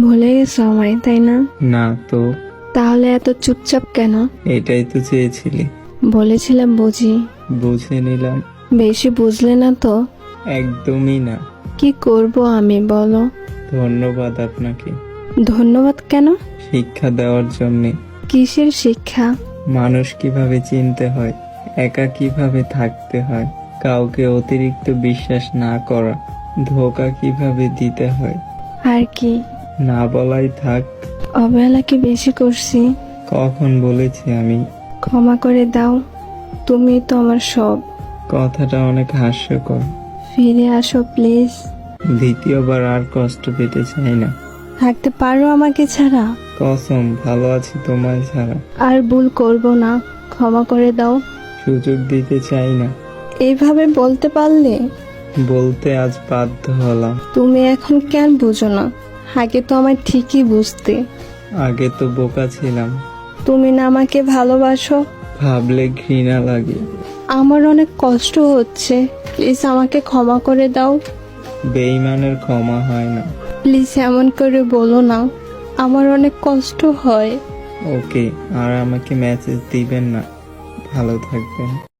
ভুলে গেছো আমায়, তাই না? না তো। তাহলে এত চুপচাপ কেন? এটাই তো চেয়েছিলি। বলেছিলাম বুঝি। বুঝে নিলাম। বেশি বুঝলে না তো? একদমই না। কি করব আমি বলো? ধন্যবাদ আপনাকে ধন্যবাদ কেন? শিক্ষা দেওয়ার জন্যে। কিসের শিক্ষা? মানুষ কিভাবে চিনতে হয়, একা কিভাবে থাকতে হয়, কাউকে অতিরিক্ত বিশ্বাস না করা, ধোঁকা কিভাবে দিতে হয়। আর কি? না বলাই থাক। অবহেলা কি বেশি করছি? কখন বলেছি আমি? ক্ষমা করে দাও, তুমি তো আমার সব। কথাটা অনেক হাস্যকর। ফিরে আসো প্লিজ। দ্বিতীয়বার আর কষ্ট পেতে চাই না। থাকতে পারো আমাকে ছাড়া? কসম, ভালো আছি তোমায় ছাড়া। আর ভুল করব না, ক্ষমা করে দাও। সুযোগ দিতে চাই না। এইভাবে বলতে পারলে? বলতে আজ বাধ্য হলাম। তুমি এখন কেন বুঝো না? আগে তো আমায় ঠিকই বুঝতে। আগে তো বোকা ছিলাম। তুমি না আমাকে ভালোবাসো? ভাবলে ঘৃণা লাগে। আমার অনেক কষ্ট হচ্ছে, প্লিজ আমাকে ক্ষমা করে দাও। বেঈমানের ক্ষমা হয় না। প্লিজ এমন করে বলো না, আমার অনেক কষ্ট হয়। ওকে, আর আমাকে মেসেজ দিবেন না। ভালো থাকবেন।